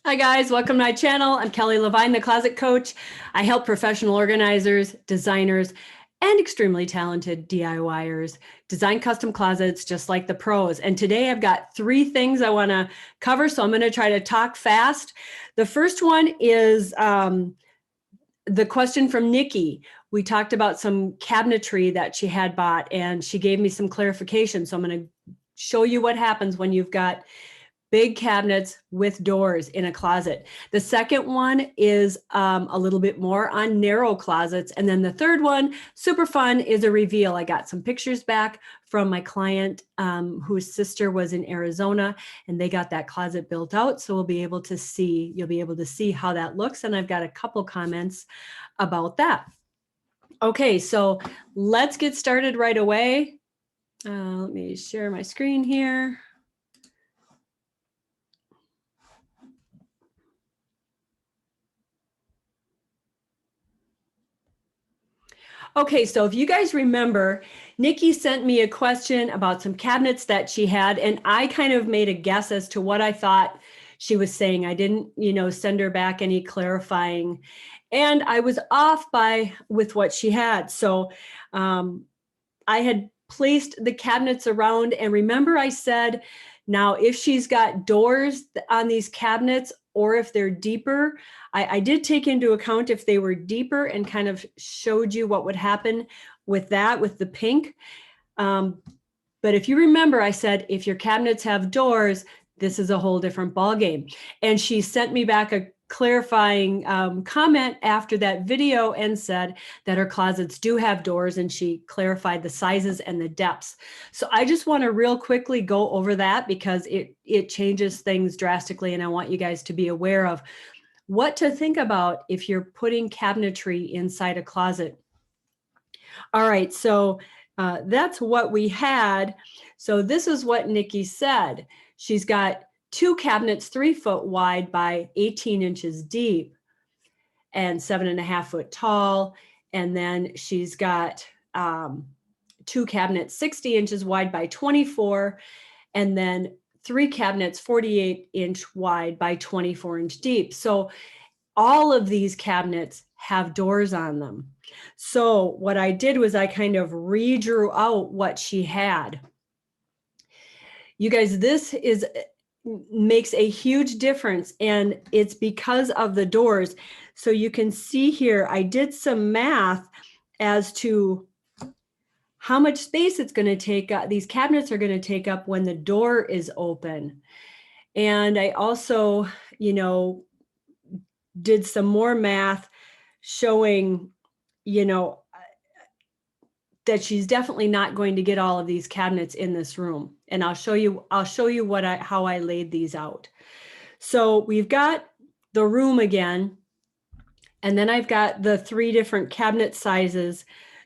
Hi guys, welcome to my channel. I'm Kelly Levine, the Closet Coach. I help professional organizers, designers, and extremely talented DIYers design custom closets just like the pros. And today I've got three things I want to cover, so I'm going to try to talk fast. The first one is the question from Nikki. We talked about some cabinetry that she had bought, and she gave me some clarification. So I'm going to show you what happens when you've got big cabinets with doors in a closet. The second one is a little bit more on narrow closets. And then the third one, super fun, is a reveal. I got some pictures back from my client whose sister was in Arizona, and they got that closet built out. So you'll be able to see how that looks. And I've got a couple comments about that. Okay, so let's get started right away. Let me share my screen here. Okay, so if you guys remember, Nikki sent me a question about some cabinets that she had, and I kind of made a guess as to what I thought she was saying. I didn't, send her back any clarifying, and I was off with what she had. So I had placed the cabinets around, and remember I said, now if she's got doors on these cabinets or if they're deeper, I did take into account if they were deeper and kind of showed you what would happen with that, with the pink. But if you remember, I said, if your cabinets have doors, this is a whole different ballgame. And she sent me back a clarifying comment after that video and said that her closets do have doors, and she clarified the sizes and the depths. So I just want to real quickly go over that because it changes things drastically, and I want you guys to be aware of what to think about if you're putting cabinetry inside a closet. All right, so that's what we had. So this is what Nikki said. She's got two cabinets 3 foot wide by 18 inches deep and 7.5 foot tall. And then she's got two cabinets 60 inches wide by 24, and then three cabinets 48-inch wide by 24-inch deep. So all of these cabinets have doors on them. So what I did was I kind of redrew out what she had. You guys, this makes a huge difference, and it's because of the doors. So you can see here, I did some math as to how much space it's going to take up, these cabinets are going to take up when the door is open. And I also, did some more math showing, that she's definitely not going to get all of these cabinets in this room. And I'll show you how I laid these out. So we've got the room again, and then I've got the three different cabinet sizes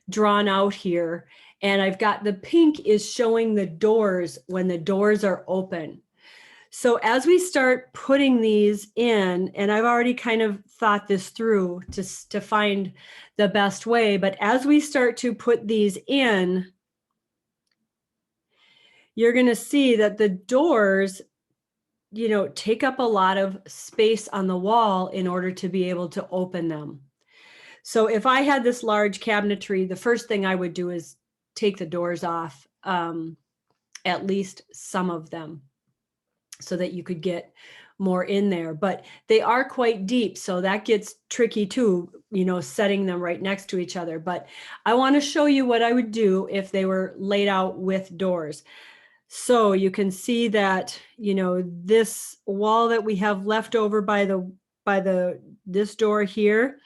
drawn out here. And I've got the pink is showing the doors when the doors are open. So as we start putting these in, and I've already kind of thought this through to find the best way, but as we start to put these in, you're going to see that the doors, take up a lot of space on the wall in order to be able to open them. So if I had this large cabinetry, the first thing I would do is take the doors off, at least some of them, so that you could get more in there. But they are quite deep, so that gets tricky too, setting them right next to each other. But I want to show you what I would do if they were laid out with doors. So you can see that, this wall that we have left over by this door here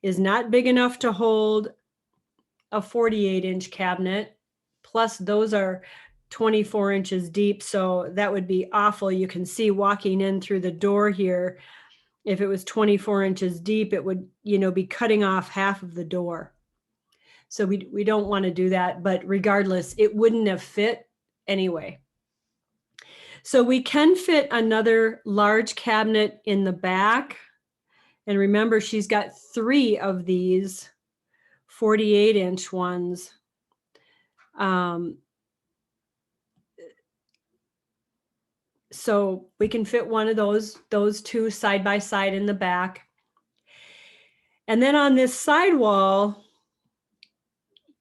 is not big enough to hold a 48-inch cabinet. Plus those are 24 inches deep, so that would be awful. You can see walking in through the door here, if it was 24 inches deep, it would, be cutting off half of the door. So we don't want to do that, but regardless, it wouldn't have fit anyway. So we can fit another large cabinet in the back. And remember, she's got three of these 48-inch ones. So we can fit one of those two side by side in the back. And then on this side wall,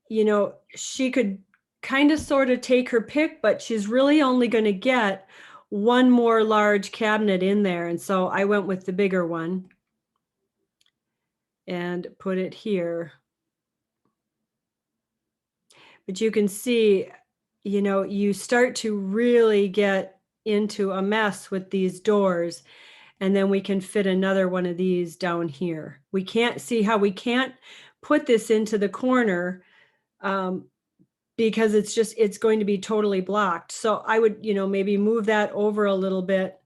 you know, she could kind of sort of take her pick, but she's really only going to get one more large cabinet in there. And so I went with the bigger one and put it here. But you can see, you know, you start to really get into a mess with these doors. And then we can fit another one of these down here. We can't see how we can't put this into the corner because it's going to be totally blocked. So I would, you know, maybe move that over a little bit.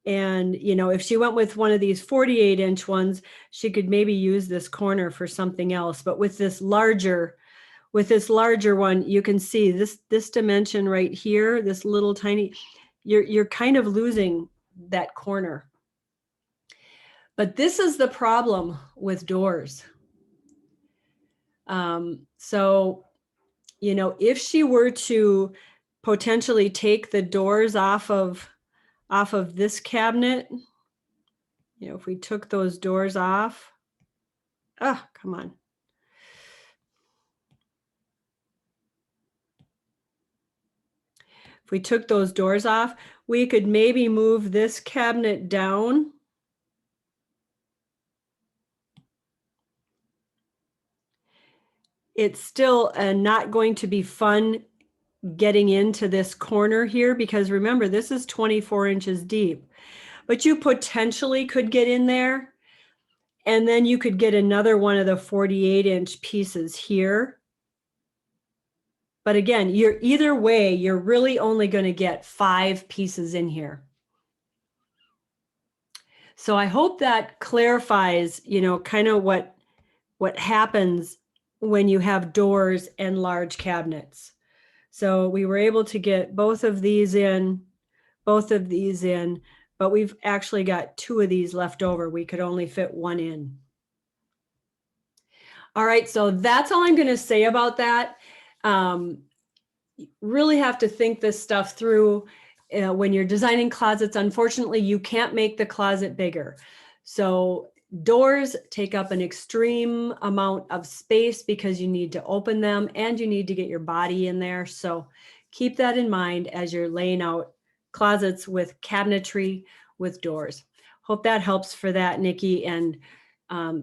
And, you know, if she went with one of these 48-inch ones, she could maybe use this corner for something else. But with this larger one, you can see this dimension right here, this little tiny, you're kind of losing that corner. But this is the problem with doors. So, you know, if she were to potentially take the doors off of this cabinet, you know, if we took those doors off, come on. If we took those doors off, we could maybe move this cabinet down. It's still not going to be fun getting into this corner here because remember, this is 24 inches deep, but you potentially could get in there and then you could get another one of the 48-inch pieces here. But again, either way, you're really only going to get 5 pieces in here. So I hope that clarifies, you know, kind of what happens when you have doors and large cabinets. So we were able to get both of these in, but we've actually got 2 of these left over. We could only fit 1 in. All right, so that's all I'm going to say about that. You really have to think this stuff through when you're designing closets. Unfortunately, you can't make the closet bigger. So doors take up an extreme amount of space because you need to open them and you need to get your body in there. So keep that in mind as you're laying out closets with cabinetry with doors. Hope that helps for that, Nikki. And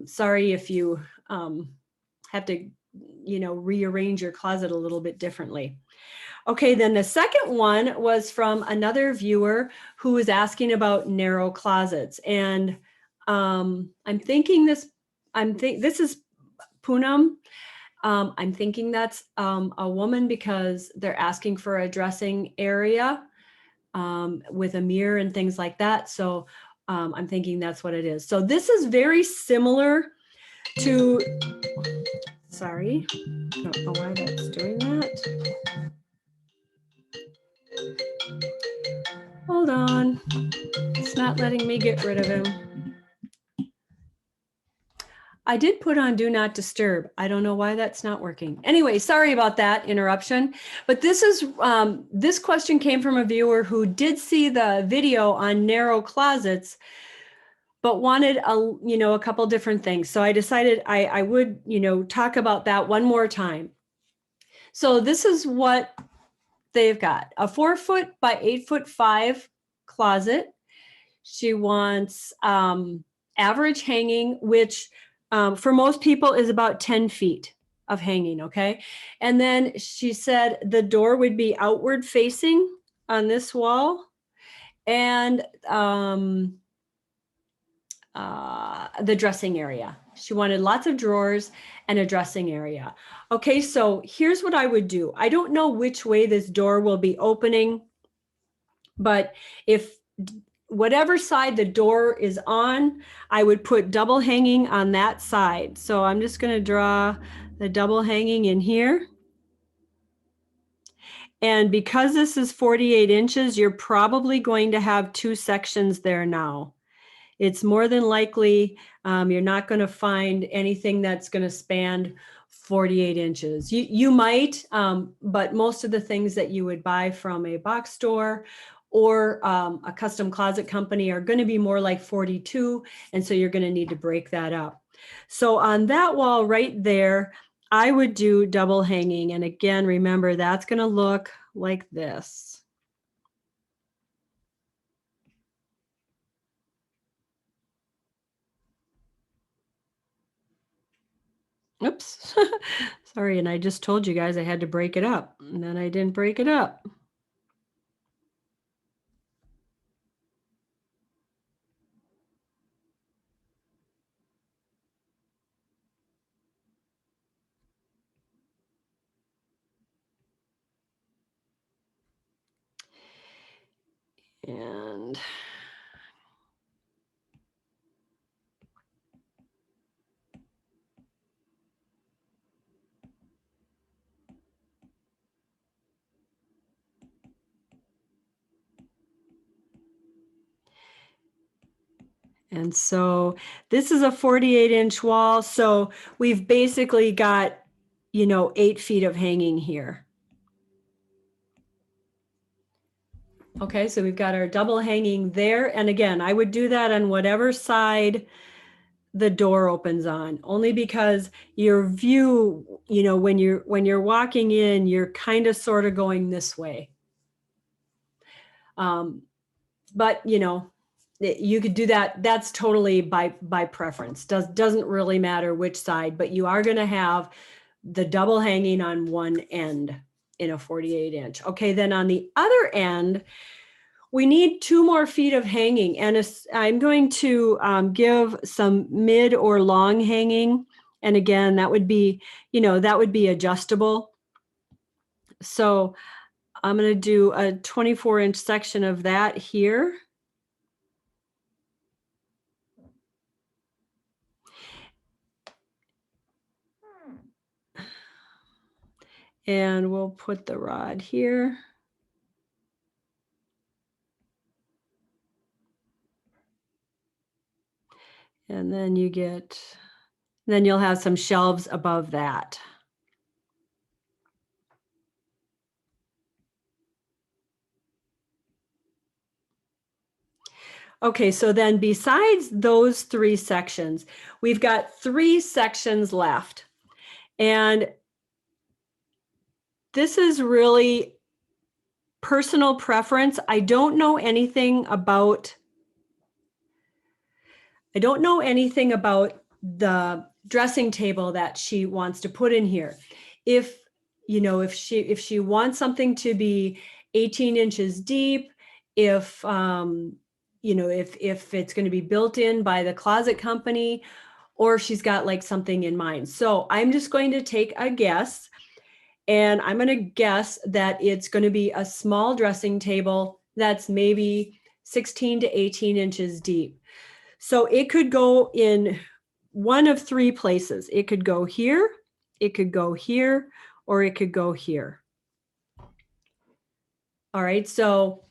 sorry if you have to, you know, rearrange your closet a little bit differently. Okay, then the second one was from another viewer who was asking about narrow closets. And I'm thinking this is Poonam. I'm thinking that's a woman because they're asking for a dressing area with a mirror and things like that. So I'm thinking that's what it is. So this is very similar to, sorry, I don't know why that's doing that. Hold on, it's not letting me get rid of him. I did put on do not disturb. I don't know why that's not working. Anyway, sorry about that interruption. But this is this question came from a viewer who did see the video on narrow closets, but wanted a couple different things. So I decided I would talk about that one more time. So this is what they've got: a 4-foot by 8'5" closet. She wants average hanging, which for most people is about 10 feet of hanging, okay? And then she said the door would be outward facing on this wall, and the dressing area. She wanted lots of drawers and a dressing area. Okay, so here's what I would do. I don't know which way this door will be opening, but if whatever side the door is on, I would put double hanging on that side. So I'm just going to draw the double hanging in here. And because this is 48 inches, you're probably going to have 2 sections there now. It's more than likely you're not going to find anything that's going to span 48 inches. You might, but most of the things that you would buy from a box store or a custom closet company are going to be more like 42. And so you're going to need to break that up. So on that wall right there, I would do double hanging. And again, remember that's going to look like this. Oops, sorry. And I just told you guys I had to break it up, and then I didn't break it up. And so this is a 48-inch wall. So we've basically got, 8 feet of hanging here. Okay, so we've got our double hanging there. And again, I would do that on whatever side the door opens on, only because your view, when you're walking in, you're kind of sort of going this way. But you could do that. That's totally by preference. Doesn't really matter which side, but you are going to have the double hanging on one end in a 48-inch. Okay, then on the other end, we need 2 more feet of hanging, and I'm going to give some mid or long hanging. And again, that would be, adjustable. So I'm going to do a 24-inch section of that here. And we'll put the rod here. And then you'll have some shelves above that. Okay, so then besides those 3 sections, we've got 3 sections left. And this is really personal preference. I don't know anything about the dressing table that she wants to put in here. If she wants something to be 18 inches deep, if it's going to be built in by the closet company, or she's got like something in mind. So I'm just going to take a guess, and I'm going to guess that it's going to be a small dressing table that's maybe 16 to 18 inches deep. So it could go in one of 3 places. It could go here, it could go here, or it could go here. All right, so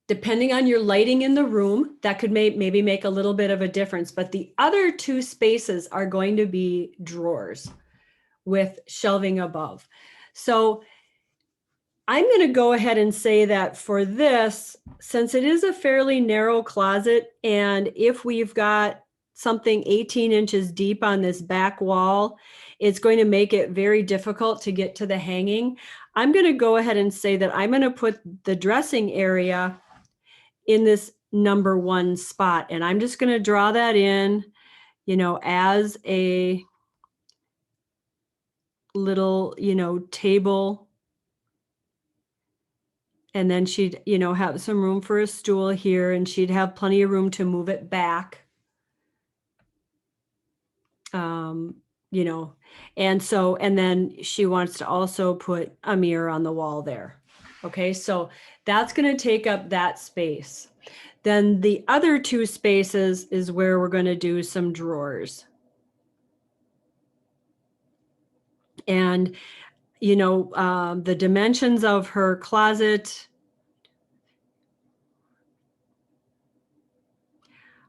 depending on your lighting in the room, that could maybe make a little bit of a difference. But the other 2 spaces are going to be drawers with shelving above. So I'm going to go ahead and say that for this, since it is a fairly narrow closet, and if we've got something 18 inches deep on this back wall, it's going to make it very difficult to get to the hanging. I'm going to go ahead and say that I'm going to put the dressing area in this number 1 spot. And I'm just going to draw that in, as a little, table. And then she'd, have some room for a stool here, and she'd have plenty of room to move it back. And then she wants to also put a mirror on the wall there. Okay, so that's going to take up that space. Then the other 2 spaces is where we're going to do some drawers. And, the dimensions of her closet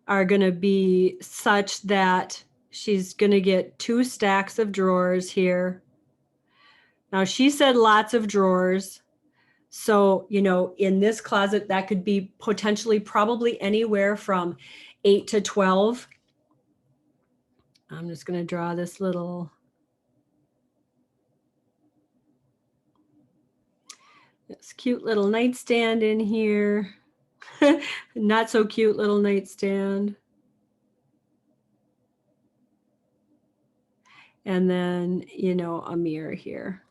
are going to be such that she's going to get 2 stacks of drawers here. Now, she said lots of drawers. So, you know, in this closet, that could be potentially probably anywhere from 8 to 12. I'm just going to draw this little, this cute little nightstand in here. Not so cute little nightstand. And then, you know, a mirror here.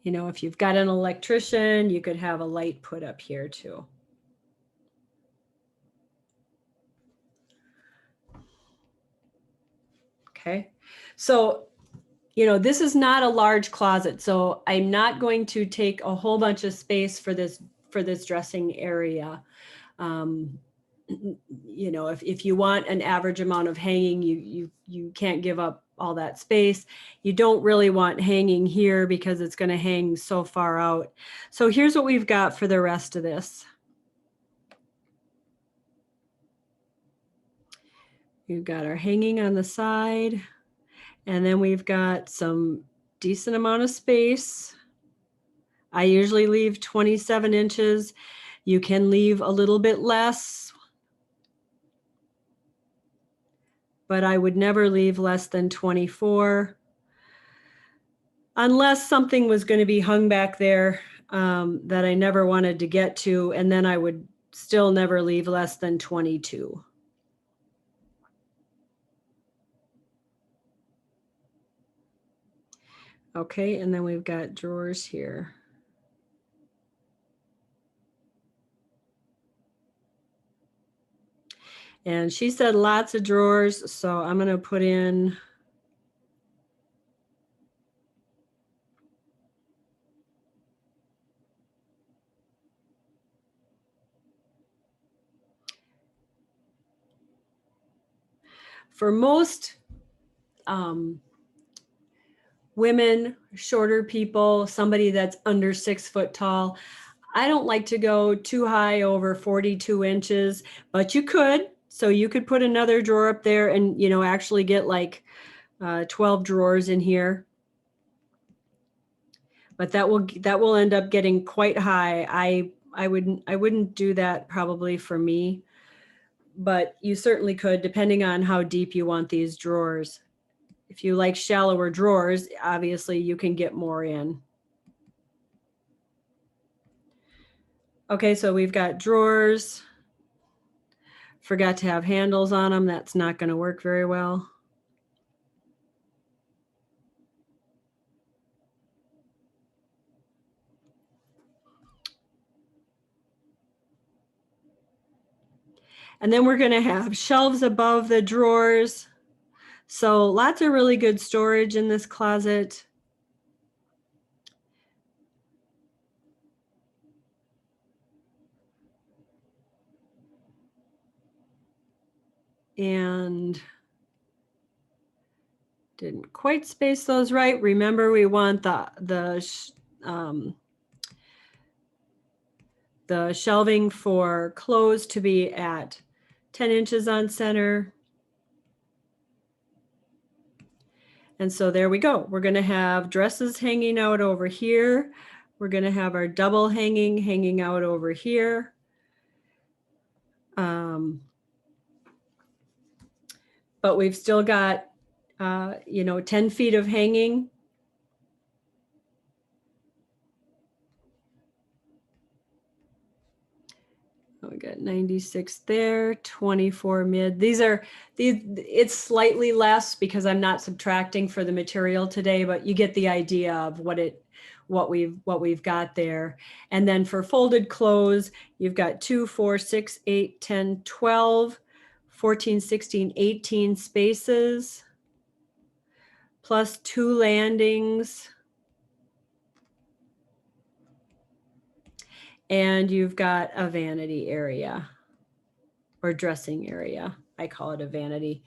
You know, if you've got an electrician, you could have a light put up here too. Okay, so, you know, this is not a large closet, so I'm not going to take a whole bunch of space for this dressing area. You know, if you want an average amount of hanging, you can't give up all that space. You don't really want hanging here because it's going to hang so far out. So here's what we've got for the rest of this. We've got our hanging on the side, and then we've got some decent amount of space. I usually leave 27 inches. You can leave a little bit less, but I would never leave less than 24 unless something was going to be hung back there that I never wanted to get to, and then I would still never leave less than 22. Okay, and then we've got drawers here. And she said lots of drawers, so I'm going to put in for most women, shorter people, somebody that's under 6 foot tall, I don't like to go too high over 42 inches, but you could. So you could put another drawer up there and, you know, actually get like 12 drawers in here. But that will end up getting quite high. I wouldn't do that probably for me, but you certainly could, depending on how deep you want these drawers. If you like shallower drawers, obviously you can get more in. Okay, so we've got drawers. Forgot to have handles on them. That's not going to work very well. And then we're going to have shelves above the drawers. So lots of really good storage in this closet. And didn't quite space those right. Remember, we want the shelving for clothes to be at 10 inches on center. And so there we go. We're going to have dresses hanging out over here. We're going to have our double hanging out over here. But we've still got, you know, 10 feet of hanging. We got 96 there, 24 mid. It's slightly less because I'm not subtracting for the material today, but you get the idea of what we've got there. And then for folded clothes, you've got 2, 4, 6, 8, 10, 12, 14, 16, 18 spaces, plus 2 landings. And you've got a vanity area or dressing area. I call it a vanity.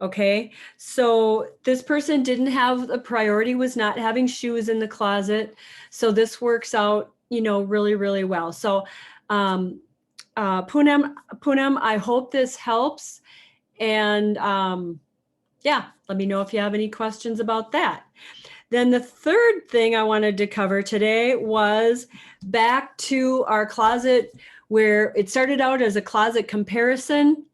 Okay, so this person didn't have, the priority was not having shoes in the closet. So this works out, you know, really, really well. So Poonam, I hope this helps. And Yeah, let me know if you have any questions about that. Then the third thing I wanted to cover today was back to our closet, where it started out as a closet comparison.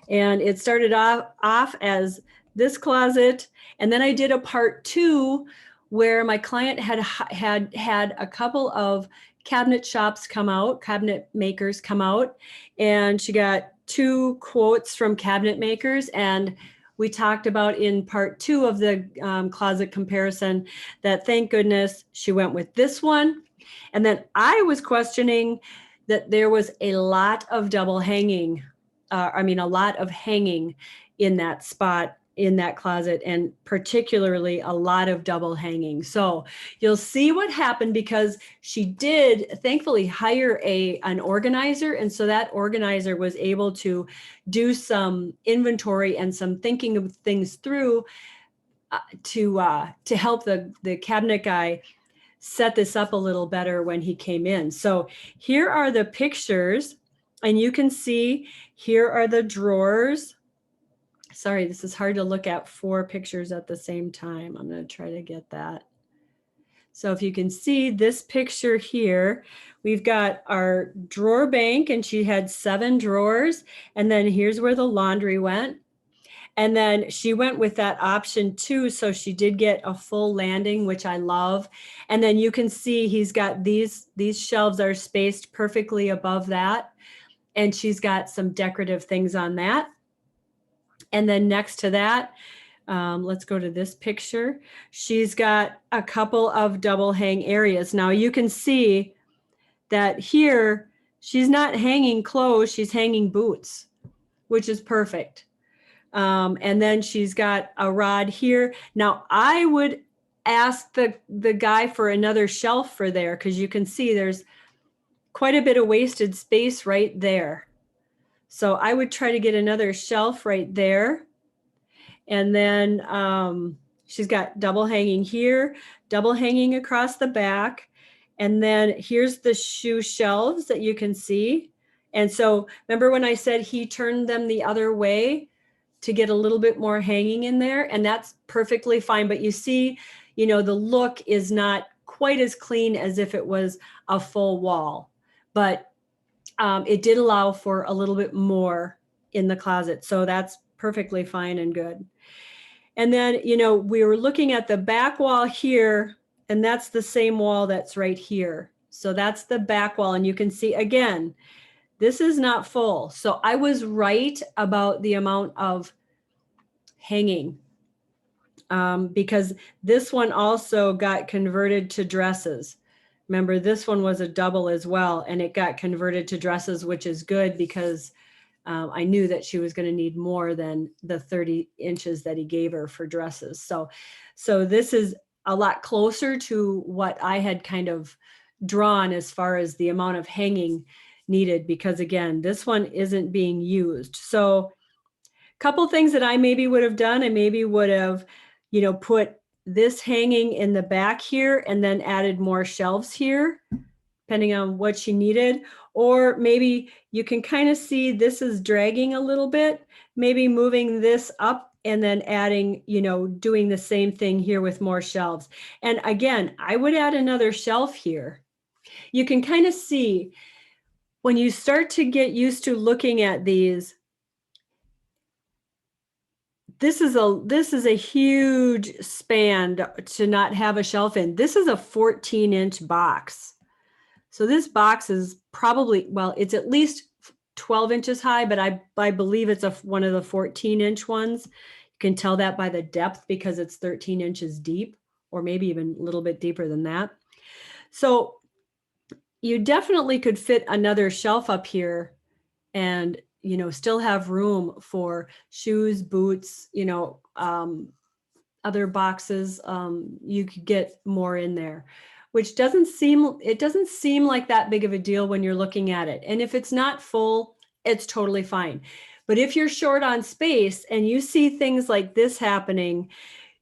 And it started off as this closet. And then I did a part 2 where my client had a couple of cabinet shops come out, cabinet makers come out, and she got 2 quotes from cabinet makers. And we talked about in part 2 of the closet comparison that thank goodness she went with this one. And then I was questioning that there was a lot of double hanging. A lot of hanging in that spot in that closet, and particularly a lot of double hanging. So you'll see what happened, because she did thankfully hire an organizer. And so that organizer was able to do some inventory and some thinking of things through to help the cabinet guy set this up a little better when he came in. So here are the pictures, and you can see here are the drawers. Sorry, this is hard to look at 4 pictures at the same time. I'm going to try to get that. So if you can see this picture here, we've got our drawer bank, and she had 7 drawers. And then here's where the laundry went. And then she went with that option 2. So she did get a full landing, which I love. And then you can see he's got these shelves are spaced perfectly above that. And she's got some decorative things on that. And then next to that, let's go to this picture. She's got a couple of double hang areas. Now you can see that here, she's not hanging clothes, she's hanging boots, which is perfect. And then she's got a rod here. Now I would ask the guy for another shelf for there, because you can see there's quite a bit of wasted space right there. So I would try to get another shelf right there. And then she's got double hanging here, double hanging across the back. And then here's the shoe shelves that you can see. And so remember when I said he turned them the other way to get a little bit more hanging in there? And that's perfectly fine. But you see, the look is not quite as clean as if it was a full wall. But it did allow for a little bit more in the closet. So that's perfectly fine and good. And then, we were looking at the back wall here, and that's the same wall that's right here. So that's the back wall. And you can see, again, this is not full. So I was right about the amount of hanging, because this one also got converted to dresses. Remember, this one was a double as well, and it got converted to dresses, which is good, because I knew that she was going to need more than the 30 inches that he gave her for dresses. So this is a lot closer to what I had kind of drawn as far as the amount of hanging needed, because again, this one isn't being used. So a couple things that I maybe would have done, I maybe would have, put this hanging in the back here and then added more shelves here, depending on what she needed. Or maybe you can kind of see this is dragging a little bit, maybe moving this up and then adding, doing the same thing here with more shelves. And again, I would add another shelf here. You can kind of see when you start to get used to looking at these, this is a huge span to not have a shelf in. This is a 14-inch box. So this box is probably, well, it's at least 12 inches high, but I believe it's one of the 14-inch ones. You can tell that by the depth, because it's 13 inches deep, or maybe even a little bit deeper than that. So you definitely could fit another shelf up here and still have room for shoes, boots, other boxes. You could get more in there, which doesn't seem like that big of a deal when you're looking at it. And if it's not full, it's totally fine. But if you're short on space and you see things like this happening,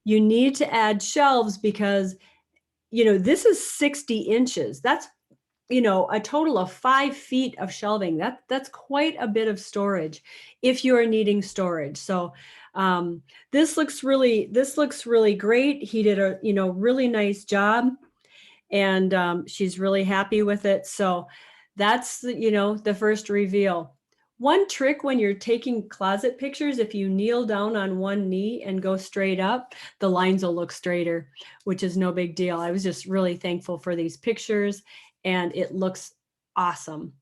you need to add shelves, because this is 60 inches. That's a total of 5 feet of shelving. That's quite a bit of storage if you are needing storage. So This looks really great. He did a, really nice job, and she's really happy with it. So that's the first reveal. One trick when you're taking closet pictures, if you kneel down on one knee and go straight up, the lines will look straighter, which is no big deal. I was just really thankful for these pictures, and it looks awesome.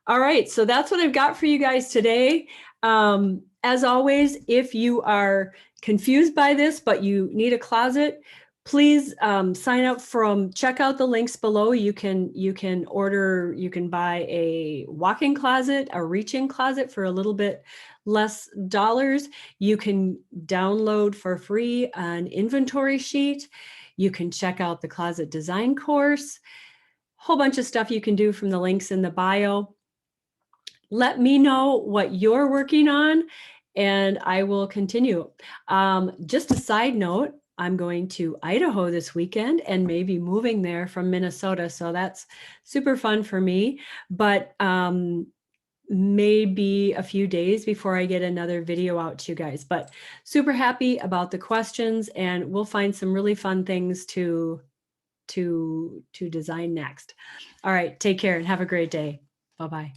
All right, so that's what I've got for you guys today. As always, if you are confused by this, but you need a closet, please sign up check out the links below. You can buy a walk-in closet, a reach-in closet for a little bit less dollars. You can download for free an inventory sheet. You can check out the closet design course. Whole bunch of stuff you can do from the links in the bio. Let me know what you're working on, and I will continue. Just a side note, I'm going to Idaho this weekend and maybe moving there from Minnesota. So that's super fun for me, but maybe a few days before I get another video out to you guys. But super happy about the questions, and we'll find some really fun things to design next. All right, take care and have a great day. Bye-bye.